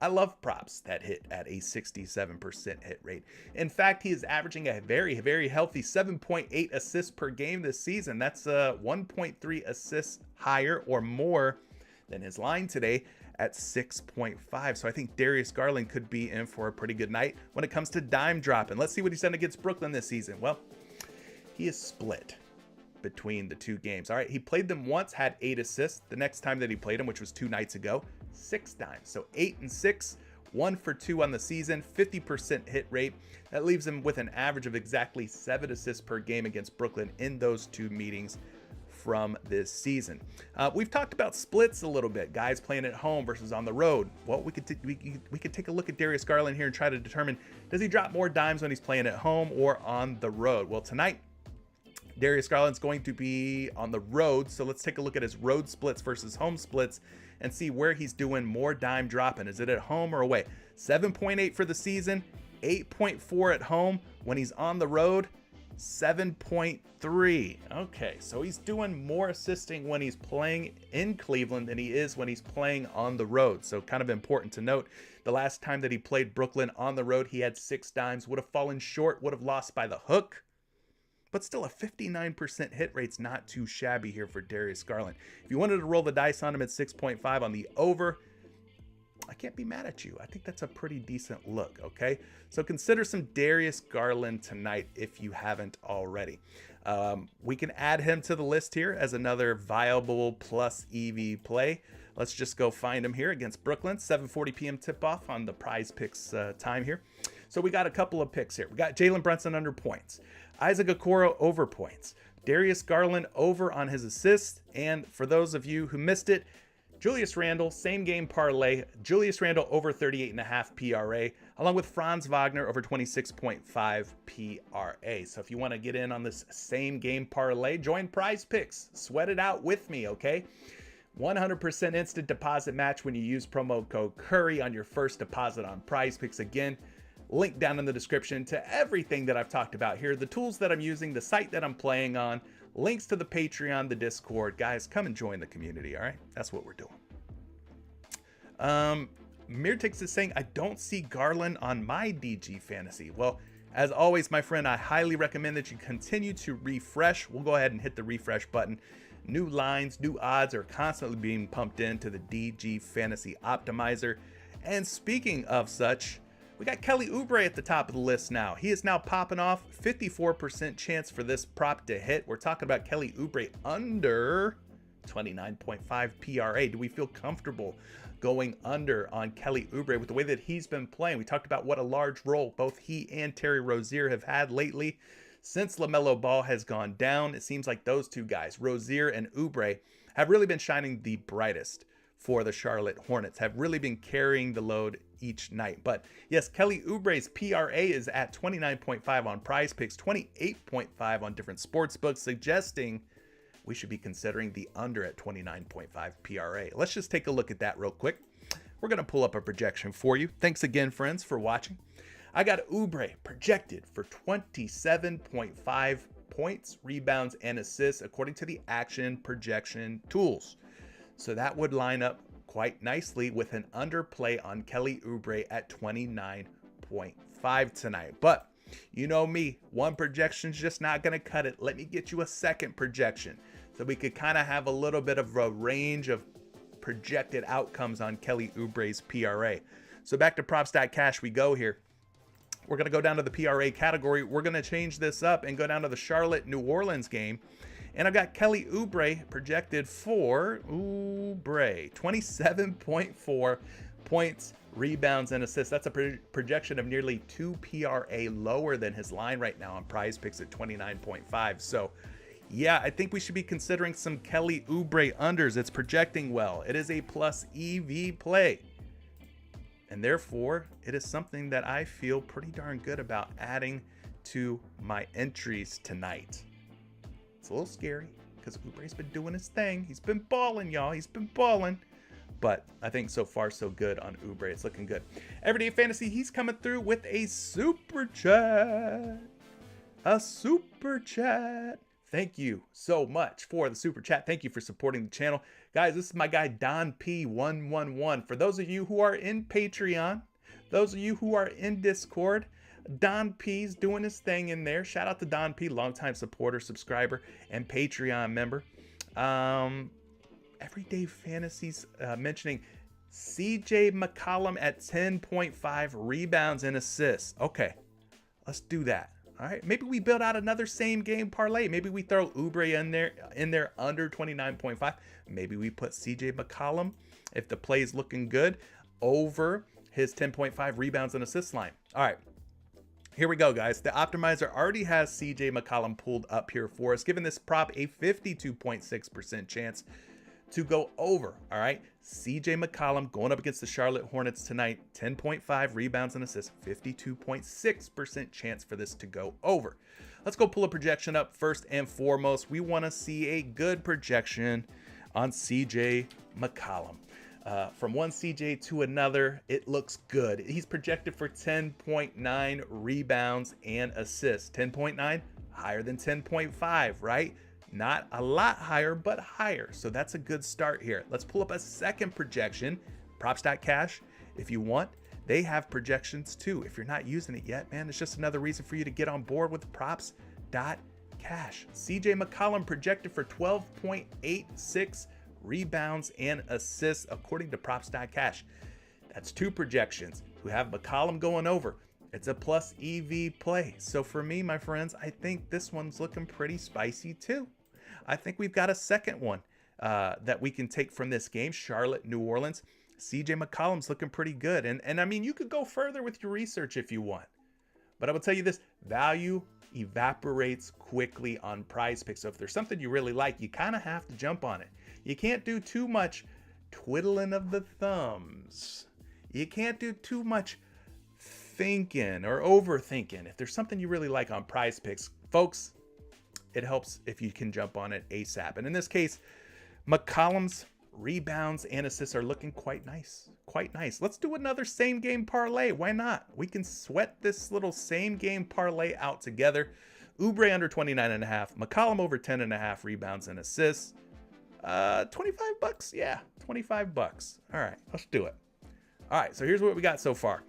I love props that hit at a 67% hit rate. In fact, he is averaging a very, very healthy 7.8 assists per game this season. That's 1.3 assists higher or more than his line today at 6.5. So I think Darius Garland could be in for a pretty good night when it comes to dime dropping. Let's see what he's done against Brooklyn this season. Well, he is split between the two games. All right, he played them once, had 8 assists. The next time that he played them, which was 2 nights ago, 6 dimes. So 8 and 6, 1 for 2 on the season, 50% hit rate. That leaves him with an average of exactly 7 assists per game against Brooklyn in those 2 meetings from this season. We've talked about splits a little bit, guys playing at home versus on the road. Well, we could take a look at Darius Garland here and try to determine, does he drop more dimes when he's playing at home or on the road? Well, tonight, Darius Garland's going to be on the road, so let's take a look at his road splits versus home splits and see where he's doing more dime dropping. Is it at home or away? 7.8 for the season, 8.4 at home. When he's on the road, 7.3. Okay, so he's doing more assisting when he's playing in Cleveland than he is when he's playing on the road. So kind of important to note, the last time that he played Brooklyn on the road, he had 6 dimes, would have fallen short, would have lost by the hook. But still, a 59% hit rate's not too shabby here for Darius Garland. If you wanted to roll the dice on him at 6.5 on the over, I can't be mad at you. I think that's a pretty decent look, okay? So consider some Darius Garland tonight if you haven't already. We can add him to the list here as another viable plus EV play. Let's just go find him here against Brooklyn. 7:40 p.m. tip-off on the PrizePicks time here. So we got a couple of picks here. We got Jalen Brunson under points, Isaac Okoro over points, Darius Garland over on his assists, and for those of you who missed it, Julius Randle, same game parlay, Julius Randle over 38.5 PRA, along with Franz Wagner over 26.5 PRA. So if you want to get in on this same game parlay, join PrizePicks. Sweat it out with me, okay? 100% instant deposit match when you use promo code Curry on your first deposit on PrizePicks. Again, link down in the description to everything that I've talked about here, the tools that I'm using, the site that I'm playing on, links to the Patreon, the Discord. Guys, come and join the community, all right? That's what we're doing. Mirtix is saying, I don't see Garland on my DG fantasy. Well, as always, my friend, I highly recommend that you continue to refresh. We'll go ahead and hit the refresh button. New lines, new odds are constantly being pumped into the DG Fantasy Optimizer. And speaking of such, we got Kelly Oubre at the top of the list now. He is now popping off. 54% chance for this prop to hit. We're talking about Kelly Oubre under 29.5 PRA. Do we feel comfortable going under on Kelly Oubre with the way that he's been playing? We talked about what a large role both he and Terry Rozier have had lately. Since LaMelo Ball has gone down, it seems like those two guys, Rozier and Oubre, have really been shining the brightest for the Charlotte Hornets, have really been carrying the load each night. But yes, Kelly Oubre's PRA is at 29.5 on PrizePicks, 28.5 on different sportsbooks, suggesting we should be considering the under at 29.5 PRA. Let's just take a look at that real quick. We're going to pull up a projection for you. Thanks again, friends, for watching. I got Oubre projected for 27.5 points, rebounds, and assists according to the action projection tools. So that would line up quite nicely with an underplay on Kelly Oubre at 29.5 tonight. But you know me, one projection's just not going to cut it. Let me get you a second projection so we could kind of have a little bit of a range of projected outcomes on Kelly Oubre's PRA. So back to props.cash we go here. We're going to go down to the PRA category. We're going to change this up and go down to the Charlotte-New Orleans game. And I've got Kelly Oubre projected for 27.4 points, rebounds, and assists. That's a projection of nearly 2 PRA lower than his line right now on PrizePicks at 29.5. So, yeah, I think we should be considering some Kelly Oubre unders. It's projecting well. It is a plus EV play. And therefore, it is something that I feel pretty darn good about adding to my entries tonight. It's a little scary because Oubre's been doing his thing. He's been balling, y'all. He's been balling. But I think so far so good on Oubre. It's looking good. Everyday Fantasy, he's coming through with a super chat. A super chat. Thank you so much for the super chat. Thank you for supporting the channel. Guys, this is my guy Don P111. For those of you who are in Patreon, those of you who are in Discord, Don P's doing his thing in there. Shout out to Don P, longtime supporter, subscriber, and Patreon member. Everyday Fantasies mentioning CJ McCollum at 10.5 rebounds and assists. Okay, let's do that. All right, maybe we build out another same game parlay. Maybe we throw Oubre in there under 29.5. Maybe we put CJ McCollum, if the play is looking good, over his 10.5 rebounds and assists line. All right. Here we go, guys. The optimizer already has CJ McCollum pulled up here for us, giving this prop a 52.6% chance to go over. All right. CJ McCollum going up against the Charlotte Hornets tonight. 10.5 rebounds and assists. 52.6% chance for this to go over. Let's go pull a projection up first and foremost. We want to see a good projection on CJ McCollum. From one CJ to another, it looks good. He's projected for 10.9 rebounds and assists. 10.9, higher than 10.5, right? Not a lot higher, but higher. So that's a good start here. Let's pull up a second projection. Props.cash, if you want, they have projections too. If you're not using it yet, man, it's just another reason for you to get on board with props.cash. CJ McCollum projected for 12.86 rebounds and assists according to props.cash. That's two projections who have McCollum going over. It's a plus EV play. So for me, my friends, I think this one's looking pretty spicy too. I think we've got a second one that we can take from this game. Charlotte, New Orleans. CJ McCollum's looking pretty good. And I mean, you could go further with your research if you want. But I will tell you this, value evaporates quickly on PrizePicks. So if there's something you really like, you kind of have to jump on it. You can't do too much twiddling of the thumbs. You can't do too much thinking or overthinking. If there's something you really like on PrizePicks, folks, it helps if you can jump on it ASAP. And in this case, McCollum's rebounds and assists are looking quite nice. Quite nice. Let's do another same game parlay. Why not? We can sweat this little same game parlay out together. Oubre under 29.5. McCollum over 10.5 rebounds and assists. $25? Yeah, $25. All right, let's do it. All right, so here's what we got so far.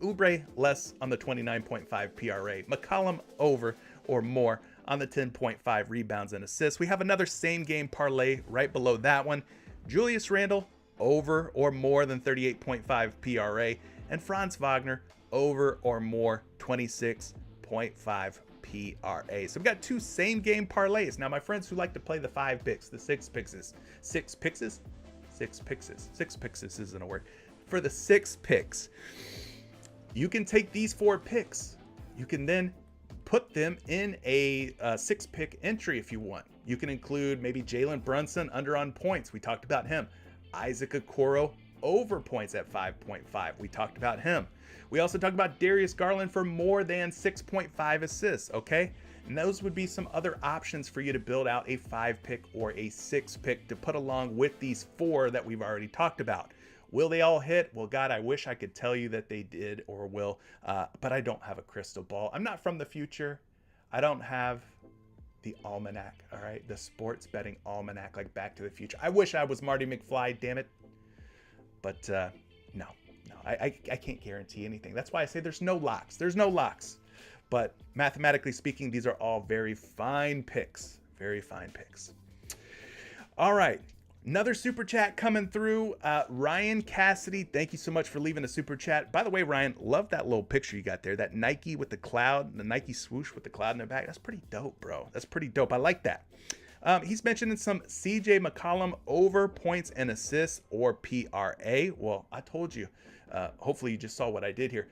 Oubre less on the 29.5 PRA. McCollum over or more on the 10.5 rebounds and assists. We have another same game parlay right below that one. Julius Randle over or more than 38.5 PRA. And Franz Wagner over or more 26.5 PRA. So we've got two same game parlays. Now, my friends who like to play the 5 picks, the 6 picks, 6 picks isn't a word. For the 6 picks, you can take these 4 picks. You can then put them in a 6-pick entry if you want. You can include maybe Jalen Brunson under on points. We talked about him. Isaac Okoro over points at 5.5. We talked about him. We also talked about Darius Garland for more than 6.5 assists, okay? And those would be some other options for you to build out a 5-pick or a 6-pick to put along with these 4 that we've already talked about. Will they all hit? Well, God, I wish I could tell you that they did or will, but I don't have a crystal ball. I'm not from the future. I don't have the almanac, all right? The sports betting almanac like Back to the Future. I wish I was Marty McFly, damn it. But no, I can't guarantee anything. That's why I say there's no locks. There's no locks. But mathematically speaking, these are all very fine picks. Very fine picks. All right. Another super chat coming through. Ryan Cassidy, thank you so much for leaving a super chat. By the way, Ryan, love that little picture you got there. That Nike with the cloud, the Nike swoosh with the cloud in the back. That's pretty dope, bro. That's pretty dope. I like that. He's mentioning some CJ McCollum over points and assists or PRA. Well, I told you. Hopefully you just saw what I did here.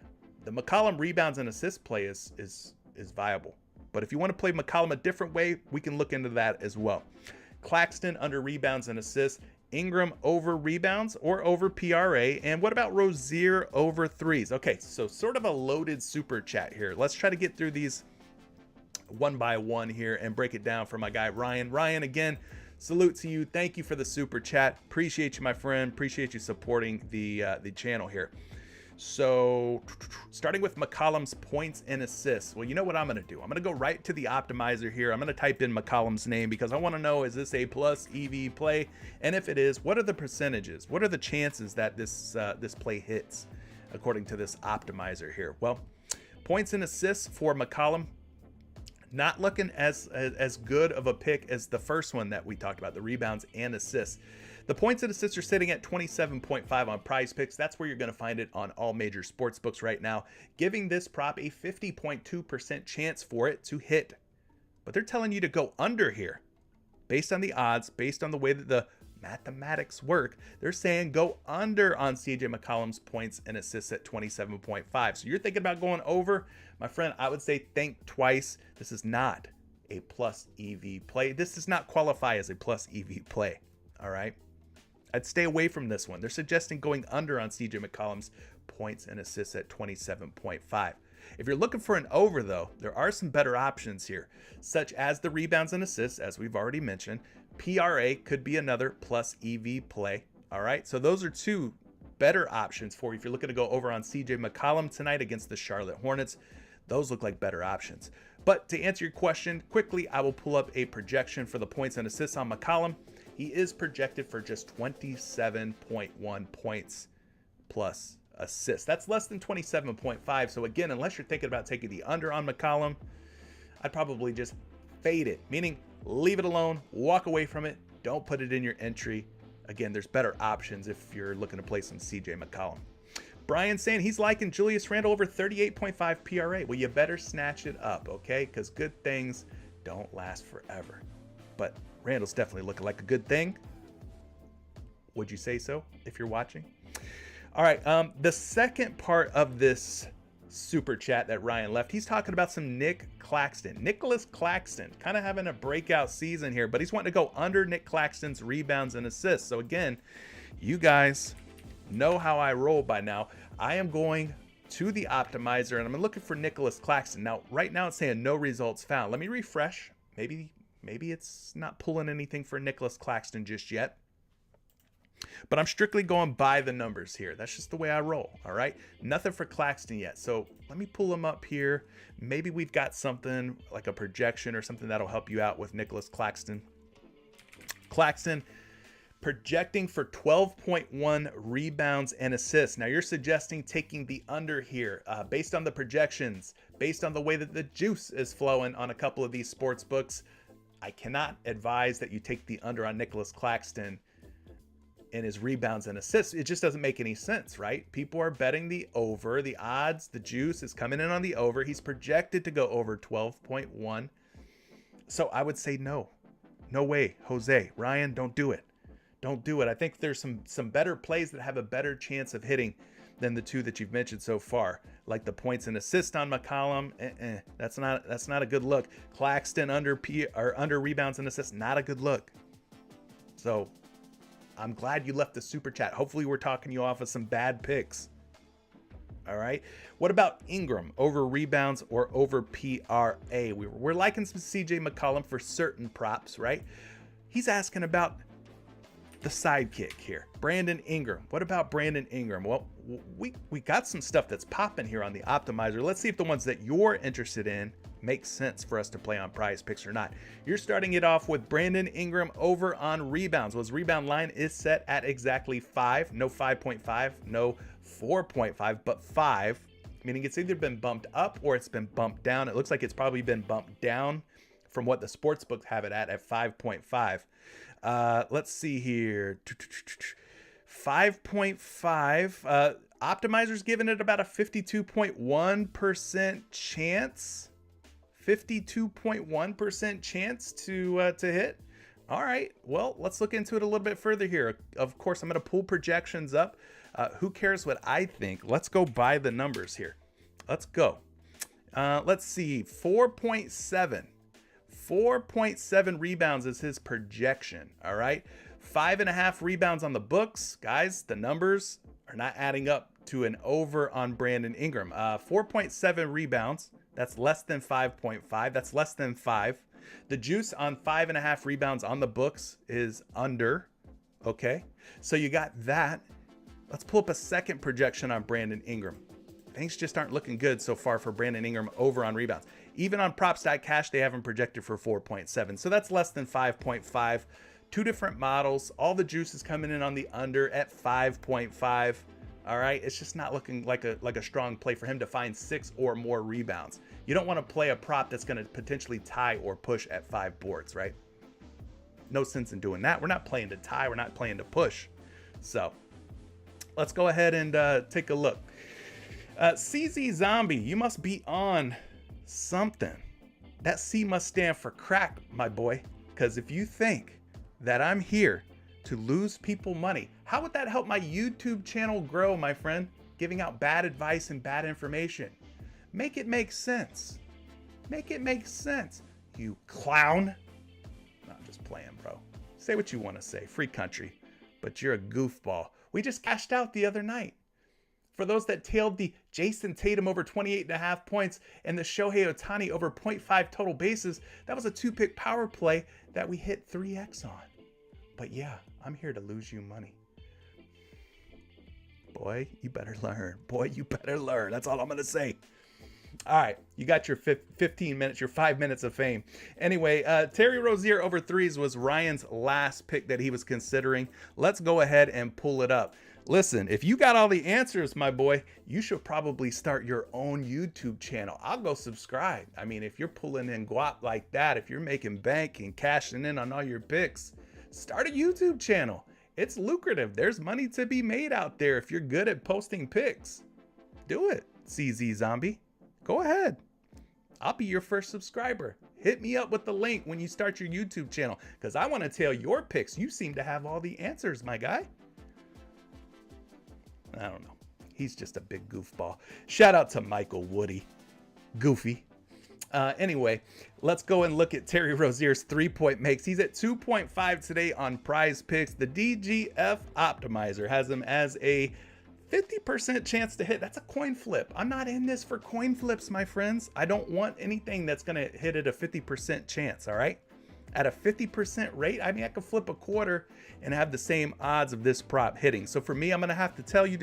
The McCollum rebounds and assists play is viable. But if you want to play McCollum a different way, we can look into that as well. Claxton under rebounds and assists. Ingram over rebounds or over PRA. And what about Rozier over threes? Okay, so sort of a loaded super chat here. Let's try to get through these one by one here and break it down for my guy Ryan. Ryan, again, salute to you. Thank you for the super chat. Appreciate you, my friend. Appreciate you supporting the channel here. So starting with McCollum's points and assists. Well, you know what I'm going to do? I'm going to go right to the optimizer here. I'm going to type in McCollum's name because I want to know, is this a plus EV play? And if it is, what are the percentages? What are the chances that this play hits according to this optimizer here? Well, points and assists for McCollum, not looking as good of a pick as the first one that we talked about, the rebounds and assists. The points and assists are sitting at 27.5 on PrizePicks. That's where you're going to find it on all major sports books right now, giving this prop a 50.2% chance for it to hit. But they're telling you to go under here. Based on the odds, based on the way that the mathematics work, they're saying go under on CJ McCollum's points and assists at 27.5. So you're thinking about going over? My friend, I would say think twice. This is not a plus EV play. This does not qualify as a plus EV play. All right. I'd stay away from this one. They're suggesting going under on CJ McCollum's points and assists at 27.5. If you're looking for an over, though, there are some better options here, such as the rebounds and assists, as we've already mentioned. PRA could be another plus EV play. All right, so those are two better options for you if you're looking to go over on CJ McCollum tonight against the Charlotte Hornets. Those look like better options. But to answer your question quickly, I will pull up a projection for the points and assists on McCollum. He is projected for just 27.1 points plus assists. That's less than 27.5. So again, unless you're thinking about taking the under on McCollum, I'd probably just fade it, meaning leave it alone, walk away from it, don't put it in your entry. again, there's better options if you're looking to play some CJ McCollum. Brian saying he's liking Julius Randle over 38.5 PRA. Well, you better snatch it up, okay? Because good things don't last forever. But Randle's definitely looking like a good thing. Would you say so if you're watching? All right, the second part of this super chat that Ryan left, he's talking about some Nicholas Claxton, kind of having a breakout season here, but he's wanting to go under Nick Claxton's rebounds and assists. So again, you guys know how I roll by now. I am going to the optimizer and I'm looking for Nicholas Claxton. Now, right now it's saying no results found. Let me refresh. Maybe it's not pulling anything for Nicholas Claxton just yet. But I'm strictly going by the numbers here. That's just the way I roll, all right? Nothing for Claxton yet. So let me pull him up here. Maybe we've got something like a projection or something that'll help you out with Nicholas Claxton. Claxton projecting for 12.1 rebounds and assists. Now you're suggesting taking the under here based on the projections, based on the way that the juice is flowing on a couple of these sports books. I cannot advise that you take the under on Nicholas Claxton in his rebounds and assists. It just doesn't make any sense, right? People are betting the over. The odds, the juice is coming in on the over. He's projected to go over 12.1. So I would say no. No way, Jose. Ryan, don't do it. Don't do it. I think there's some better plays that have a better chance of hitting than the two that you've mentioned so far, like the points and assist on McCollum. That's not a good look. Claxton under rebounds and assists, not a good look. So I'm glad you left the super chat. Hopefully we're talking you off of some bad picks. All right. What about Ingram over rebounds or over PRA? We're liking some CJ McCollum for certain props, right? He's asking about the sidekick here, Brandon Ingram. What about Brandon Ingram? Well, we got some stuff that's popping here on the optimizer. Let's see if the ones that you're interested in make sense for us to play on PrizePicks or not. You're starting it off with Brandon Ingram over on rebounds. Well, his rebound line is set at exactly 5, no 5.5, no 4.5, but 5, meaning it's either been bumped up or it's been bumped down. It looks like it's probably been bumped down from what the sportsbooks have it at 5.5. Let's see here. 5.5. Optimizer's giving it about a 52.1% chance. 52.1% chance to hit. All right. Well, let's look into it a little bit further here. Of course, I'm going to pull projections up. Who cares what I think? Let's go by the numbers here. Let's go. Let's see. 4.7. 4.7 rebounds is his projection. All right. 5.5 rebounds on the books. Guys, the numbers are not adding up to an over on Brandon Ingram. 4.7 rebounds. That's less than 5.5. That's less than 5. The juice on 5.5 rebounds on the books is under. Okay. So you got that. Let's pull up a second projection on Brandon Ingram. Things just aren't looking good so far for Brandon Ingram over on rebounds. Even on Props.Cash, they have him projected for 4.7. So that's less than 5.5. Two different models. All the juice is coming in on the under at 5.5. All right. It's just not looking like a strong play for him to find 6 or more rebounds. You don't want to play a prop that's going to potentially tie or push at 5 boards, right? No sense in doing that. We're not playing to tie. We're not playing to push. So let's go ahead and take a look. CZ Zombie, you must be on something. That C must stand for crack, my boy. Because if you think that I'm here to lose people money, how would that help my YouTube channel grow, my friend? Giving out bad advice and bad information. Make it make sense. Make it make sense, you clown. No, I'm just playing, bro. Say what you want to say. Free country. But you're a goofball. We just cashed out the other night. For those that tailed the Jason Tatum over 28.5 points and the Shohei Ohtani over 0.5 total bases, that was a 2-pick power play that we hit 3x on. But yeah, I'm here to lose you money. Boy, you better learn. Boy, you better learn. That's all I'm going to say. All right, you got your 15 minutes, your 5 minutes of fame. Anyway, Terry Rozier over threes was Ryan's last pick that he was considering. Let's go ahead and pull it up. Listen, if you got all the answers, my boy, you should probably start your own YouTube channel. I'll go subscribe. I mean, if you're pulling in guap like that, if you're making bank and cashing in on all your picks, start a YouTube channel. It's lucrative. There's money to be made out there if you're good at posting picks. Do it, CZ Zombie. Go ahead. I'll be your first subscriber. Hit me up with the link when you start your YouTube channel, because I want to tell your picks. You seem to have all the answers, my guy. I don't know. He's just a big goofball. Shout out to Michael Woody. Goofy. Anyway, let's go and look at Terry Rozier's 3-point makes. He's at 2.5 today on PrizePicks. The DGF optimizer has him as a 50% chance to hit. That's a coin flip. I'm not in this for coin flips, my friends. I don't want anything that's going to hit at a 50% chance, all right? At a 50% rate, I mean, I could flip a quarter and have the same odds of this prop hitting. So for me, I'm going to have to tell you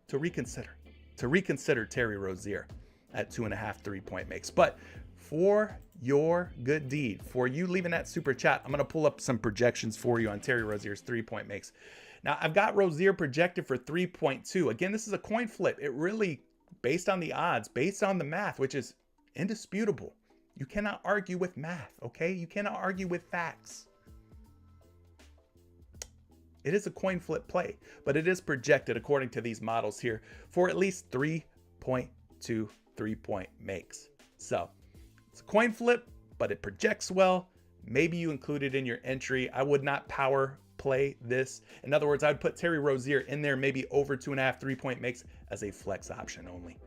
to reconsider Terry Rozier at 2.5 3-point makes. But for your good deed, for you leaving that super chat, I'm going to pull up some projections for you on Terry Rozier's 3-point makes. Now, I've got Rozier projected for 3.2. Again, this is a coin flip. It really, based on the odds, based on the math, which is indisputable. You cannot argue with math, okay? You cannot argue with facts. It is a coin flip play, but it is projected, according to these models here, for at least 3.2 3-point makes. So it's a coin flip, but it projects well. Maybe you include it in your entry. I would not power play this. In other words, I would put Terry Rozier in there, maybe over 2.5 3-point makes as a flex option only.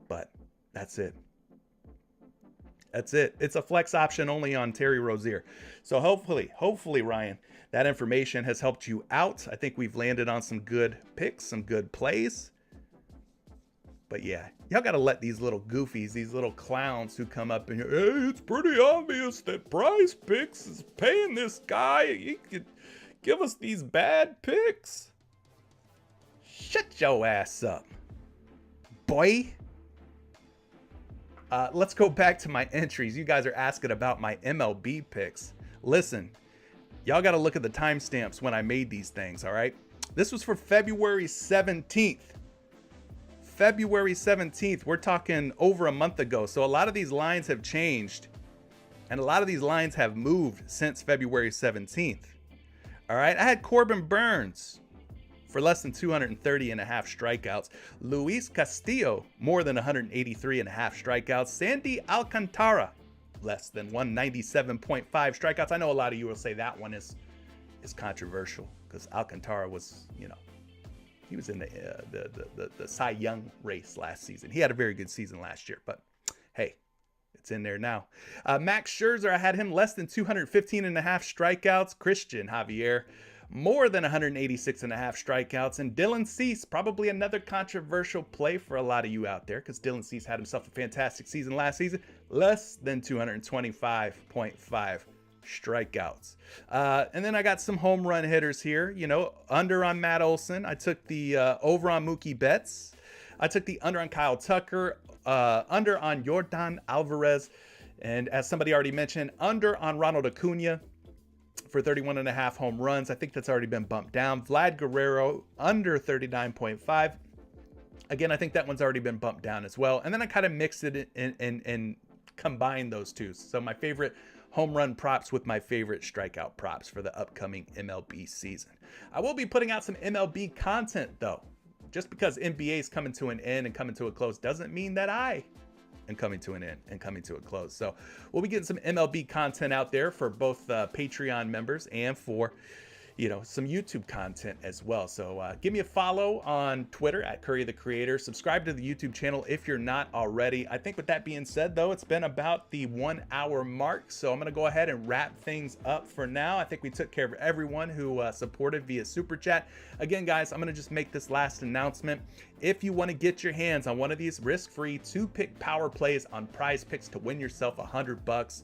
But that's it. That's it. It's a flex option only on Terry Rozier. So hopefully, Ryan, that information has helped you out. I think we've landed on some good picks, some good plays. But yeah, y'all got to let these little goofies, these little clowns who come up and, hey, it's pretty obvious that PrizePicks is paying this guy. He could give us these bad picks. Shut your ass up, boy. Let's go back to my entries. You guys are asking about my MLB picks. Listen, y'all got to look at the timestamps when I made these things, all right? This was for February 17th. February 17th, we're talking over a month ago. So a lot of these lines have changed, and a lot of these lines have moved since February 17th. All right, I had Corbin Burns for less than 230 and a half strikeouts. Luis Castillo, more than 183 and a half strikeouts. Sandy Alcantara, less than 197.5 strikeouts. I know a lot of you will say that one is controversial because Alcantara was, you know, he was in the Cy Young race last season. He had a very good season last year, but hey, it's in there now. Max Scherzer, I had him less than 215 and a half strikeouts. Christian Javier, more than 186 and a half strikeouts. And Dylan Cease, probably another controversial play for a lot of you out there because Dylan Cease had himself a fantastic season last season. Less than 225.5 strikeouts. And then I got some home run hitters here. You know, under on Matt Olson. I took the over on Mookie Betts. I took the under on Kyle Tucker. Under on Yordan Alvarez. And as somebody already mentioned, under on Ronald Acuna for 31 and a half home runs. I think that's already been bumped down. Vlad Guerrero, under 39.5. Again, I think that one's already been bumped down as well. And then I kind of mixed it and combined those two. So my favorite home run props with my favorite strikeout props for the upcoming MLB season. I will be putting out some MLB content though. Just because NBA is coming to an end and coming to a close doesn't mean that I am coming to an end and coming to a close. So we'll be getting some MLB content out there for both Patreon members and for, you know, some YouTube content as well. So give me a follow on Twitter at Curry the Creator. Subscribe to the YouTube channel if you're not already. I think with that being said, though, it's been about the 1 hour mark. So I'm going to go ahead and wrap things up for now. I think we took care of everyone who supported via Super Chat. Again, guys, I'm going to just make this last announcement. If you want to get your hands on one of these risk-free 2-pick power plays on PrizePicks to win yourself $100,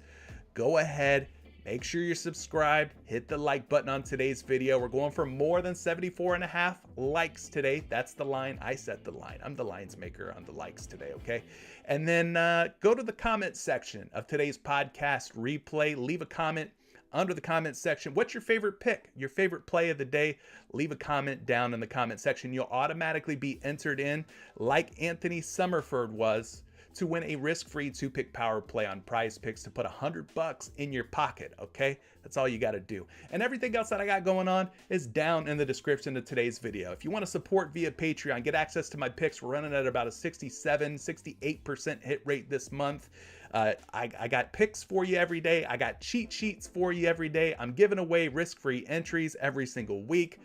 go ahead. Make sure you're subscribed, hit the like button on today's video. We're going for more than 74 and a half likes today. That's the line. I set the line. I'm the lines maker on the likes today, okay? And then go to the comment section of today's podcast replay. Leave a comment under the comment section. What's your favorite pick? Your favorite play of the day? Leave a comment down in the comment section. You'll automatically be entered in, like Anthony Summerford was, to win a risk-free 2-pick power play on PrizePicks to put $100 in your pocket, okay? That's all you got to do. And everything else that I got going on is down in the description of today's video. If you want to support via Patreon, get access to my picks. We're running at about a 68% hit rate this month. I got picks for you every day. I got cheat sheets for you every day. I'm giving away risk-free entries every single week.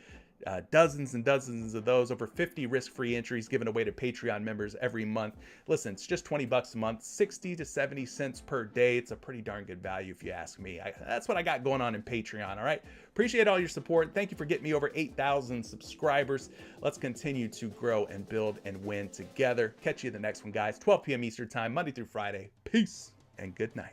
Dozens and dozens of those, over 50 risk-free entries given away to Patreon members every month. Listen, it's just $20 a month, 60 to 70 cents per day. It's a pretty darn good value if you ask me. That's what I got going on in Patreon, all right? Appreciate all your support. Thank you for getting me over 8,000 subscribers. Let's continue to grow and build and win together. Catch you in the next one, guys. 12 p.m. Eastern time, Monday through Friday. Peace and good night.